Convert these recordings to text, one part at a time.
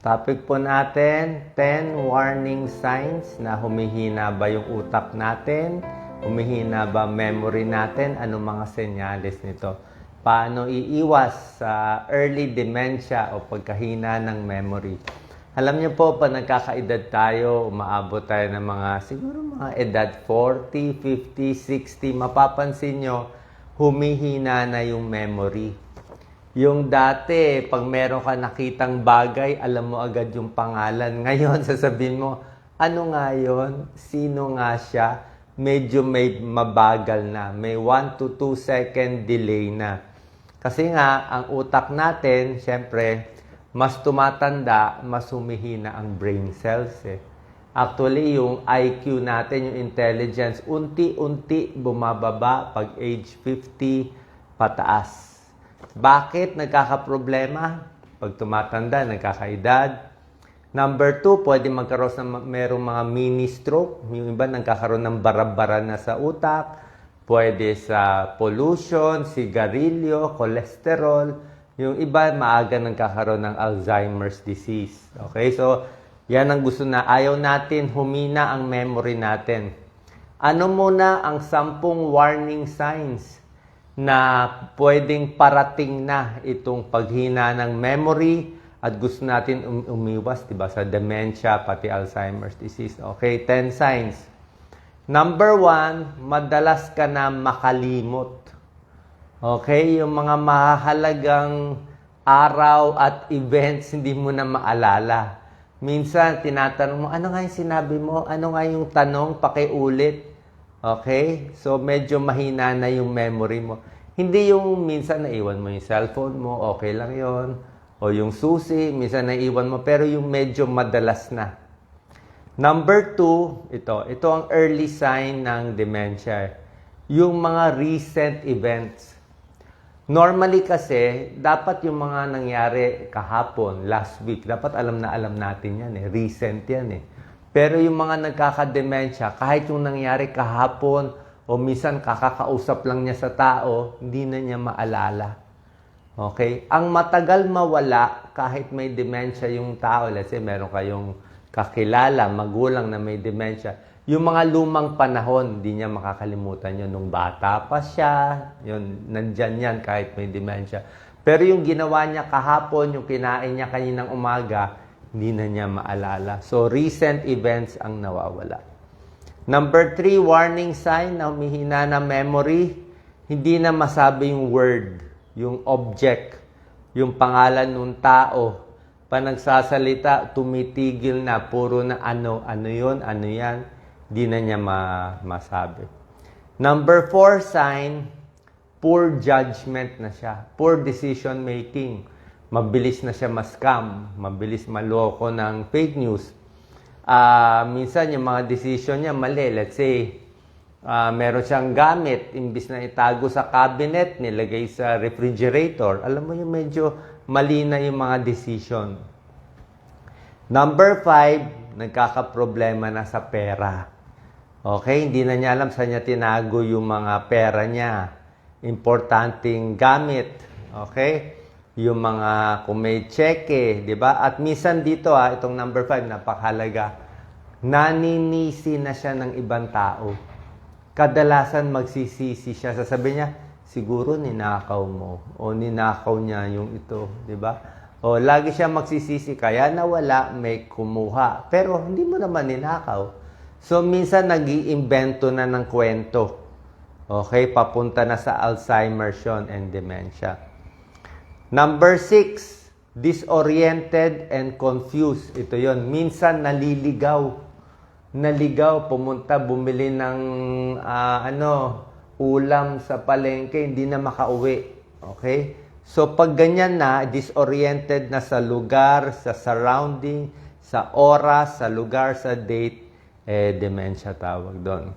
Topic po natin, 10 warning signs na humihina ba yung utak natin, humihina ba memory natin, anong mga senyales nito. Paano iiwas sa early dementia o pagkahina ng memory. Alam niyo po, pag nagkakaedad tayo, umaabot tayo ng siguro mga edad 40, 50, 60, mapapansin nyo, humihina na yung memory. Yung dati, pag meron ka nakitang bagay, alam mo agad yung pangalan. Ngayon, sasabihin mo, ano nga yun? Sino nga siya? Medyo may mabagal na. May 1 to 2 second delay na. Kasi nga, ang utak natin, syempre, mas tumatanda, mas humihina ang brain cells. Actually, yung IQ natin, yung intelligence, unti-unti bumababa pag age 50 pataas. Bakit nagkakaproblema? Pag tumatanda, nagkakaedad. Number 2, pwede magkaroon ng merong mga mini stroke. Yung iba nagkakaroon ng bara-bara na sa utak. Pwede sa pollution, sigarilyo, cholesterol. Yung iba maaga nagkakaroon ng Alzheimer's disease. Okay? So, yan ang gusto na. Ayaw natin humina ang memory natin. Ano muna ang 10 warning signs na pwedeng parating na itong paghina ng memory at gusto natin umiwas, diba, sa dementia, pati Alzheimer's disease. Okay, 10 signs. Number 1, madalas ka na makalimot. Okay, yung mga mahalagang araw at events hindi mo na maalala. Minsan, tinatanong mo, ano nga yung sinabi mo? Ano nga yung tanong? Pakiulit. Okay? So, medyo mahina na yung memory mo. Hindi yung minsan naiwan mo yung cellphone mo, okay lang yon. O yung susi, minsan naiwan mo, pero yung medyo madalas na. Number 2, ito ang early sign ng dementia. Yung mga recent events. Normally kasi, dapat yung mga nangyari kahapon, last week, dapat alam na alam natin yan recent yan Pero yung mga nagkaka-dementia, kahit yung nangyari kahapon o minsan kakakausap lang niya sa tao, hindi na niya maalala. Okay? Ang matagal mawala, kahit may dementia yung tao, let's say meron kayong kakilala, magulang na may dementia, yung mga lumang panahon, hindi niya makakalimutan yun. Nung bata pa siya, yun, nandyan yan kahit may dementia. Pero yung ginawa niya kahapon, yung kinain niya kaninang umaga, hindi na niya maalala. So, recent events ang nawawala. Number 3, warning sign na humihina na memory. Hindi na masabi yung word, yung object, yung pangalan ng tao. Pa nagsasalita, tumitigil na, puro na ano yun, ano yan. Hindi na niya masabi. Number 4 sign, poor judgment na siya. Poor decision making. Mabilis na siya ma-scam, mabilis maloko ng fake news. Minsan yung mga decision niya mali. Let's say, meron siyang gamit, imbis na itago sa cabinet, nilagay sa refrigerator. Alam mo yung medyo mali na yung mga decision. Number 5, nagkakaproblema na sa pera. Okay, hindi na niya alam saan niya tinago yung mga pera niya. Importanteng gamit. Okay? Yung mga kung may cheque, di ba? At minsan dito, itong number 5, napakahalaga, naninisi na siya ng ibang tao. Kadalasan magsisisi siya. Sasabihin niya, siguro ninakaw mo. O ninakaw niya yung ito, di ba? O lagi siya magsisisi, kaya nawala, may kumuha. Pero hindi mo naman ninakaw. So, minsan nag-iimbento na ng kwento. Okay? Papunta na sa Alzheimer's yun and dementia. Number 6, disoriented and confused. Ito yon. Minsan naliligaw. Naligaw, pumunta, bumili ng ulam sa palengke, hindi na makauwi. Okay? So, pag ganyan na, disoriented na sa lugar, sa surrounding, sa oras, sa lugar, sa date, dementia tawag doon.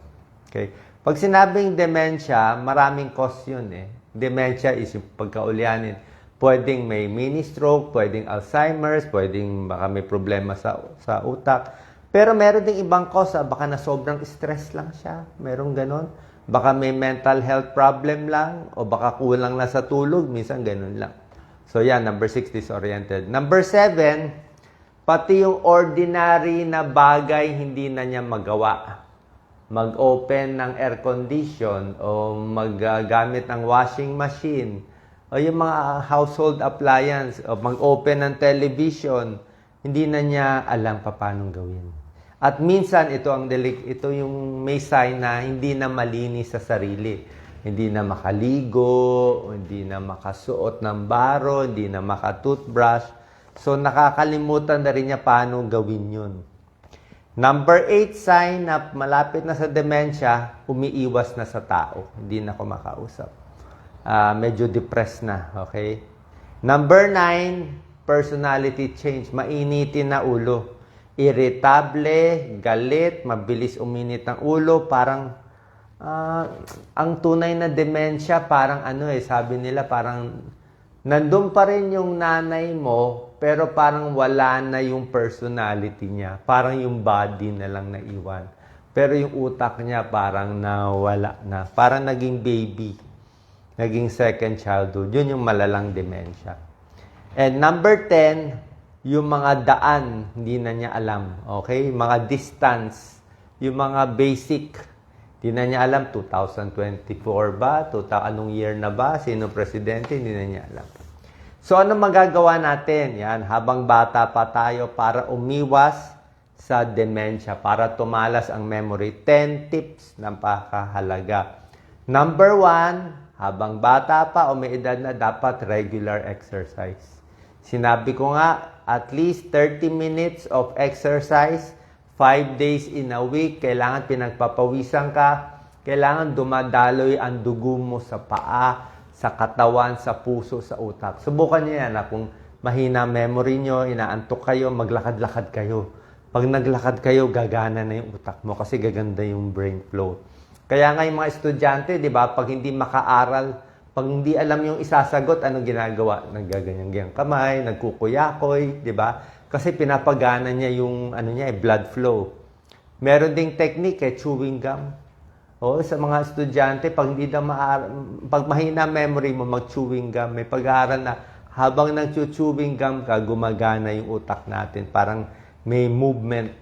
Okay? Pag sinabing dementia, maraming cause yun Dementia is yung pagkaulianin. Pwedeng may mini stroke, pwedeng Alzheimer's, pwedeng baka may problema sa utak. Pero meron ding ibang cause, baka na sobrang stress lang siya. Meron ganon. Baka may mental health problem lang, o baka kulang na sa tulog, minsan ganon lang. So yan, number 6, disoriented. Number 7, Pati yung ordinary na bagay, hindi na niya magawa. Mag-open ng air condition o maggamit ng washing machine o yung mga household appliance o mag-open ng television, hindi na niya alam paano gawin. At minsan ito yung may sign na hindi na malinis sa sarili. Hindi na makaligo, hindi na makasuot ng baro, hindi na makatoothbrush. So, nakakalimutan na rin niya paano gawin yun. Number 8 sign na malapit na sa dementia, umiiwas na sa tao. Hindi na kumakausap. Medyo depressed na, okay? Number 9, personality change. Mainitin na ulo. Irritable, galit, mabilis uminit ang ulo. Parang, ang tunay na dementia, parang sabi nila, parang nandun pa rin yung nanay mo, pero parang wala na yung personality niya. Parang yung body na lang naiwan. Pero yung utak niya parang nawala na. Parang naging baby. Naging second childhood. Yun yung malalang dementia. And number 10, yung mga daan, hindi na niya alam. Okay? Mga distance. Yung mga basic. Hindi na niya alam, 2024 ba? Anong year na ba? Sino presidente? Hindi na niya alam. So, ano magagawa natin? Yan, habang bata pa tayo para umiwas sa dementia, para tumalas ang memory. 10 tips na napakahalaga. Number 1, habang bata pa o may edad na, dapat regular exercise. Sinabi ko nga, at least 30 minutes of exercise, 5 days in a week, kailangan pinagpapawisan ka, kailangan dumadaloy ang dugo mo sa paa, sa katawan, sa puso, sa utak. Subukan niyo yan. Kung mahina memory nyo, inaantok kayo, maglakad-lakad kayo. Pag naglakad kayo, gagana na yung utak mo kasi gaganda yung brain flow. Kaya nga yung mga estudyante, di ba, pag hindi makaaral, pag hindi alam yung isasagot, anong ginagawa? Naggaganyan-ganyang kamay, nagkukuyakoy, di ba? Kasi pinapagana niya yung blood flow. Meron ding technique, chewing gum. Sa mga estudyante, pag mahina memory mo, mag-chewing gum. May pag-aaral na habang nag-chewing gum ka, gumagana yung utak natin. Parang may movement.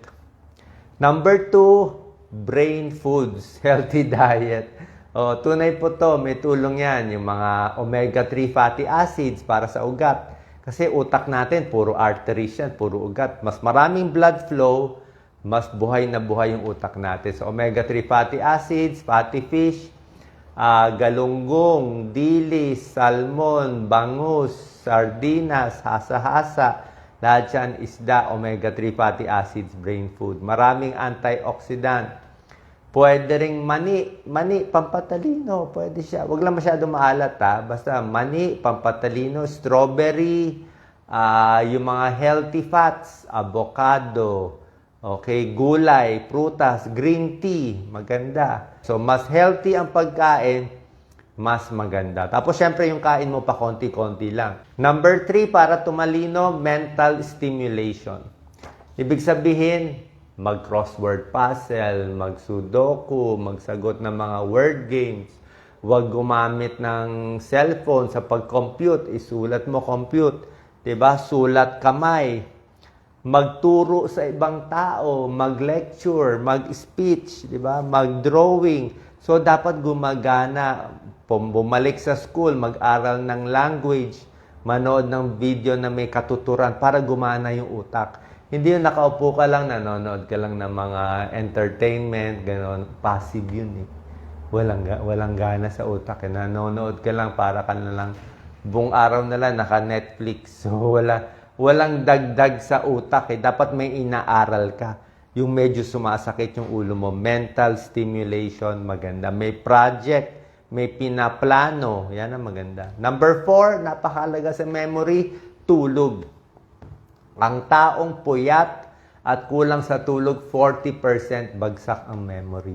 Number 2, brain foods, healthy diet. Tunay po to, may tulong yan. Yung mga omega-3 fatty acids para sa ugat. Kasi utak natin, puro arteries yan, puro ugat. Mas maraming blood flow, mas buhay na buhay yung utak natin. So, omega-3 fatty acids, fatty fish, galunggong, dilis, salmon, bangus, sardinas, hasa-hasa, lahat yan isda, omega-3 fatty acids, brain food. Maraming antioxidant. Pwede ring mani, pampatalino, pwede siya. Huwag lang masyado maalat basta mani, pampatalino, strawberry, yung mga healthy fats, avocado, okay, gulay, prutas, green tea, maganda. So, mas healthy ang pagkain, mas maganda. Tapos, syempre, yung kain mo pa konti-konti lang. Number 3, para tumalino, mental stimulation. Ibig sabihin, mag-crossword puzzle, mag-sudoku, magsagot ng mga word games. Huwag gumamit ng cellphone sa pag-compute. Isulat mo compute. Diba? Sulat kamay. Magturo sa ibang tao, mag-lecture, mag-speech, di ba? Mag-drawing. So, dapat gumagana. Bumalik sa school, mag-aral ng language, manood ng video na may katuturan para gumana yung utak. Hindi yung nakaupo ka lang, nanonood ka lang ng mga entertainment, gano'n. Passive yun eh. Walang gana sa utak. Nanonood ka lang para ka na lang buong araw na lang naka-Netflix. So, walang dagdag sa utak. Dapat may inaaral ka. Yung medyo sumasakit yung ulo mo. Mental stimulation, maganda. May project, may pinaplano. Yan ang maganda. Number 4, napakahalaga sa memory, tulog. Ang taong puyat at kulang sa tulog, 40% bagsak ang memory.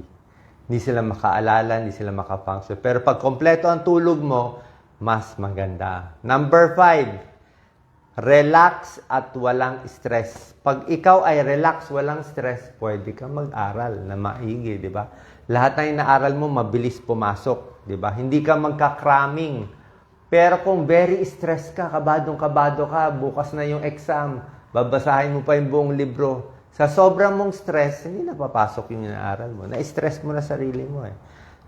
Hindi sila makaalala, hindi sila makafunction. Pero pag kompleto ang tulog mo, mas maganda. Number 5, relax at walang stress. Pag ikaw ay relax, walang stress, pwede ka mag-aral na maigi, di ba? Lahat ng inaaral mo, mabilis pumasok, di ba? Hindi ka magka-cramming. Pero kung very stress ka, kabadong-kabado ka, bukas na yung exam, babasahin mo pa yung buong libro. Sa sobrang mong stress, hindi na papasok yung inaaral mo. Na-stress mo na sarili mo eh.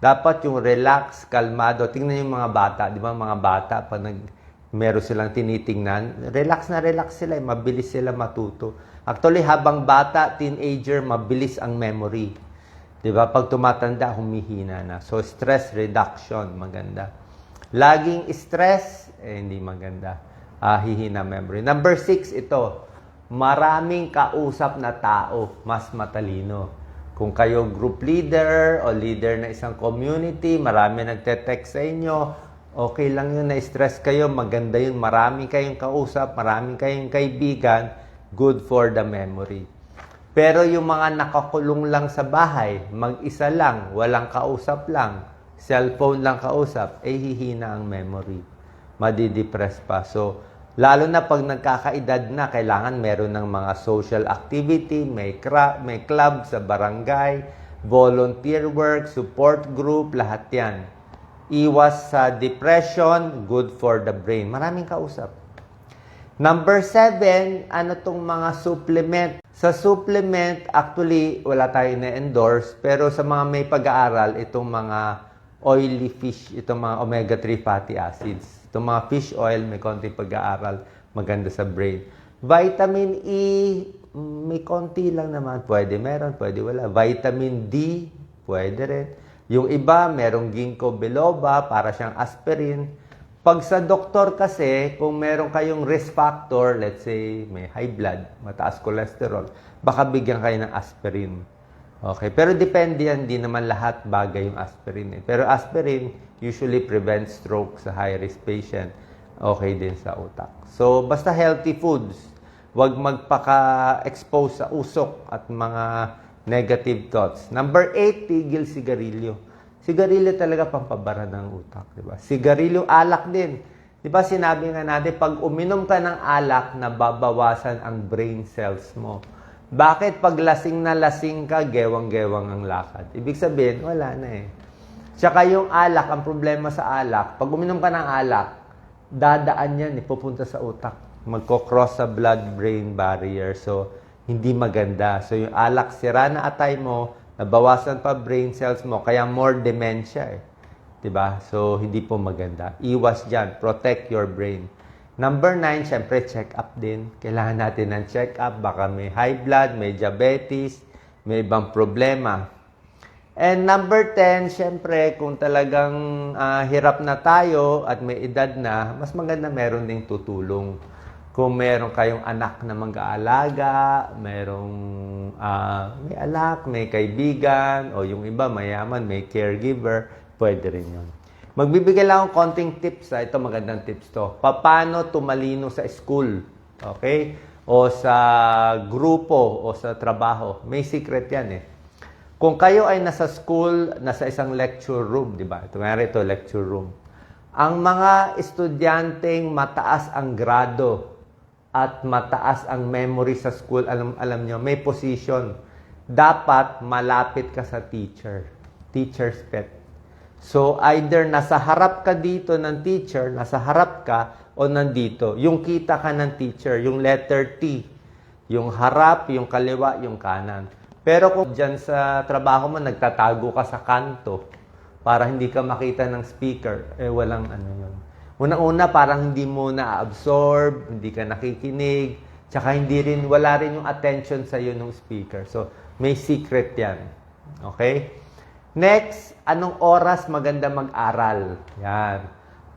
Dapat yung relax, kalmado. Tingnan yung mga bata. Di ba mga bata, pag meron silang tinitingnan, relax na relax sila. Mabilis sila matuto. Actually, habang bata, teenager, mabilis ang memory. Di ba? Pag tumatanda, humihina na. So, stress reduction, maganda. Laging stress, hindi maganda. Hihina memory. Number 6, ito. Maraming kausap na tao, mas matalino. Kung kayo group leader o leader na isang community, marami nagte-text sa inyo, okay lang yun, na-stress kayo, maganda yun, marami kayong kausap, marami kayong kaibigan, good for the memory. Pero yung mga nakakulong lang sa bahay, mag-isa lang, walang kausap lang, cellphone lang kausap, hihina ang memory. Madidepress pa. So, lalo na pag nagkakaedad na, kailangan meron ng mga social activity, may club sa barangay, volunteer work, support group, lahat yan. Iwas sa depression, good for the brain. Maraming kausap. Number 7, ano tong mga supplement? Sa supplement, actually, wala tayo na-endorse, pero sa mga may pag-aaral, itong mga oily fish, itong mga omega-3 fatty acids. Itong mga fish oil, may konti pag-aaral, maganda sa brain. Vitamin E, may konti lang naman. Pwede meron, pwede wala. Vitamin D, pwede rin. Yung iba, merong ginkgo biloba, para siyang aspirin. Pag sa doktor kasi, kung meron kayong risk factor, let's say may high blood, mataas cholesterol, baka bigyan kayo ng aspirin. Okay, pero depende yan, di naman lahat bagay yung aspirin. Pero aspirin usually prevents stroke sa high-risk patient. Okay din sa utak. So, basta healthy foods. Huwag magpaka-expose sa usok at mga negative thoughts. Number 8, tigil sigarilyo. Sigarilyo talaga pampabara ng utak, di ba? Sigarilyo, alak din. Di ba sinabi nga natin, pag uminom ka ng alak, nababawasan ang brain cells mo. Bakit pag lasing na lasing ka, gewang-gewang ang lakad? Ibig sabihin, wala na eh. Tsaka yung alak, ang problema sa alak, pag uminom ka ng alak, dadaan yan, pupunta sa utak. Magko-cross sa blood-brain barrier. So, hindi maganda. So, yung alak, sira na atay mo, nabawasan pa brain cells mo, kaya more dementia eh. Diba? So, hindi po maganda. Iwas dyan. Protect your brain. Number 9, syempre, check-up din. Kailangan natin ng check-up. Baka may high blood, may diabetes, may ibang problema. And number 10, syempre, kung talagang hirap na tayo at may edad na, mas maganda meron ding tutulong. Kung meron kayong anak na mag-aalaga, merong may anak, may kaibigan, o yung iba mayaman, may caregiver, pwede rin yun. Magbibigay lang akong konting tips. Ito magandang tips to. Paano tumalino sa school? Okay? O sa grupo o sa trabaho. May secret yan eh. Kung kayo ay nasa school, nasa isang lecture room, di ba? Ito lecture room. Ang mga estudyanteng mataas ang grado at mataas ang memory sa school, alam nyo, may position. Dapat malapit ka sa teacher. Teacher's pet. So, either nasa harap ka dito ng teacher, nasa harap ka, o nandito. Yung kita ka ng teacher, yung letter T. Yung harap, yung kaliwa, yung kanan. Pero kung dyan sa trabaho mo, nagtatago ka sa kanto para hindi ka makita ng speaker, walang ano yun. Unang-una, parang hindi mo na-absorb, hindi ka nakikinig, tsaka wala rin yung attention sa'yo ng speaker. So, may secret yan. Okay? Next, anong oras maganda mag-aral? Yan.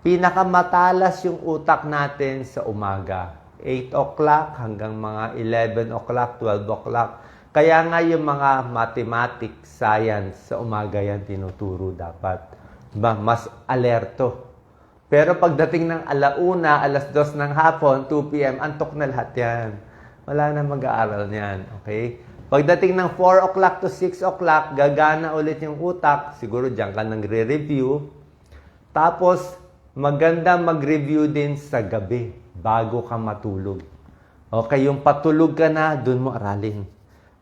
Pinakamatalas yung utak natin sa umaga. 8 o'clock hanggang mga 11 o'clock, 12 o'clock. Kaya nga yung mga mathematics, science, sa umaga yan tinuturo dapat. Diba? Mas alerto. Pero pagdating ng alauna, alas 2 ng hapon, 2 p.m., antok na lahat yan. Wala na mag-aaral niyan. Okay? Pagdating ng 4 o'clock to 6 o'clock, gagana ulit yung utak. Siguro dyan ka nagre-review. Tapos, maganda mag-review din sa gabi bago ka matulog. Okay, yung patulog ka na, dun mo aralin.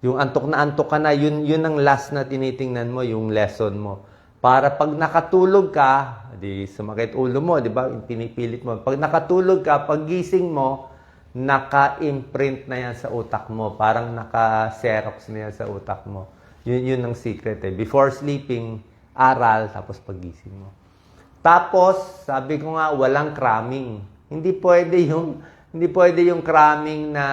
Yung antok ka na, yun ang last na tinitingnan mo, yung lesson mo. Para pag nakatulog ka, di sumakit ulo mo, di ba? Pinipilit mo. Pag nakatulog ka, pag gising mo, naka-imprint na yan sa utak mo. Parang naka-xerox na yan sa utak mo. Yun ang secret eh. Before sleeping, aral, tapos pagising mo. Tapos, sabi ko nga, walang cramming. Hindi pwede yung cramming na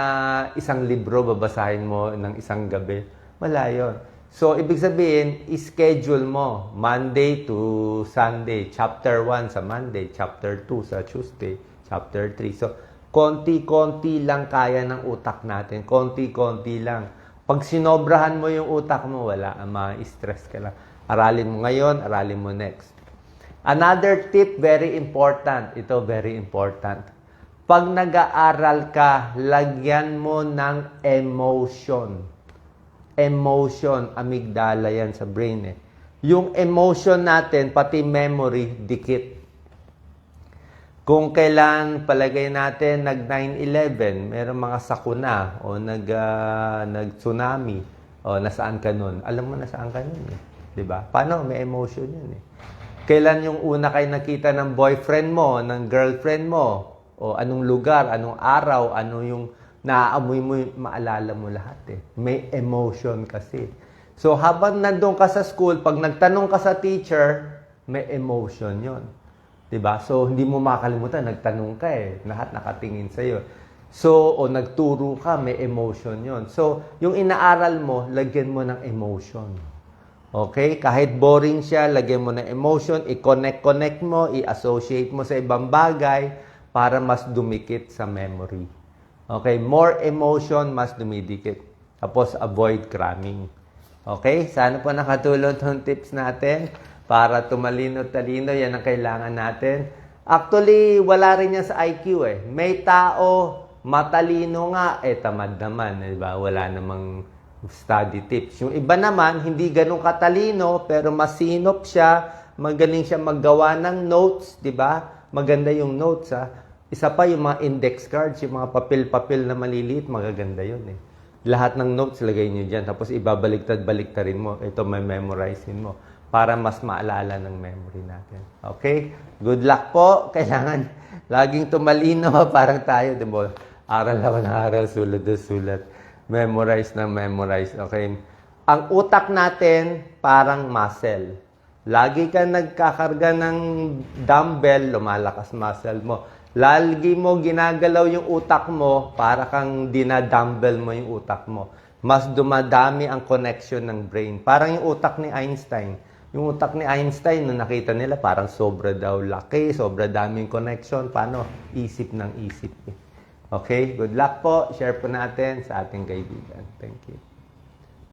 isang libro babasahin mo ng isang gabi. Wala yun. So, ibig sabihin, schedule mo. Monday to Sunday. Chapter 1 sa Monday. Chapter 2 sa Tuesday. Chapter 3. So, konti-konti lang kaya ng utak natin. Konti-konti lang. Pag sinobrahan mo yung utak mo, wala. Ma-stress ka lang. Aralin mo ngayon, aralin mo next. Another tip, very important. Ito, very important. Pag nag-aaral ka, lagyan mo ng emotion. Emotion, amygdala yan sa brain eh. Yung emotion natin, pati memory, dikit. Kung kailan palagay natin nag 9/11, meron mga sakuna o nag-tsunami o nasaan ka nun. Alam mo nasaan ka nun eh. 'Di ba? Paano? May emotion yun eh. Kailan yung una kayo nakita ng boyfriend mo, ng girlfriend mo, o anong lugar, anong araw, ano yung naaamoy mo, maalala mo lahat eh. May emotion kasi. So habang nandun ka sa school, pag nagtanong ka sa teacher, may emotion yon. Diba? So, hindi mo makalimutan, nagtanong ka eh. Lahat nakatingin sa'yo. So, o nagturo ka, may emotion yon. So, yung inaaral mo, lagyan mo ng emotion. Okay? Kahit boring siya, lagyan mo ng emotion, i-connect mo, i-associate mo sa ibang bagay para mas dumikit sa memory. Okay? More emotion, mas dumidikit. Tapos, avoid cramming. Okay? Sana po nakatulong itong tips natin. Para tumalino-talino, yan ang kailangan natin. Actually, wala rin yan sa IQ eh. May tao, matalino nga, tamad naman. Diba? Wala namang study tips. Yung iba naman, hindi ganun katalino, pero masinop siya, magaling siya maggawa ng notes, diba? Maganda yung notes ha. Isa pa yung mga index cards, yung mga papel-papel na maliliit, magaganda yun eh. Lahat ng notes, lagay nyo dyan. Tapos ibabaliktad-baliktarin mo. Ito, may memorizein mo para mas maalala ng memory natin. Okay? Good luck po. Kailangan laging tumalino parang tayo, di ba? Aral ako ng aral, sulat na sulat. Memorize na memorize. Okay? Ang utak natin parang muscle. Lagi ka nagkakarga ng dumbbell, lumalakas muscle mo. Lagi mo ginagalaw yung utak mo para kang dinadumbbell mo yung utak mo. Mas dumadami ang connection ng brain. Parang yung utak ni Einstein. Yung utak ni Einstein, nung nakita nila, parang sobra daw laki, sobra daming connection. Paano? Isip ng isip. Okay? Good luck po. Share po natin sa ating kaibigan. Thank you.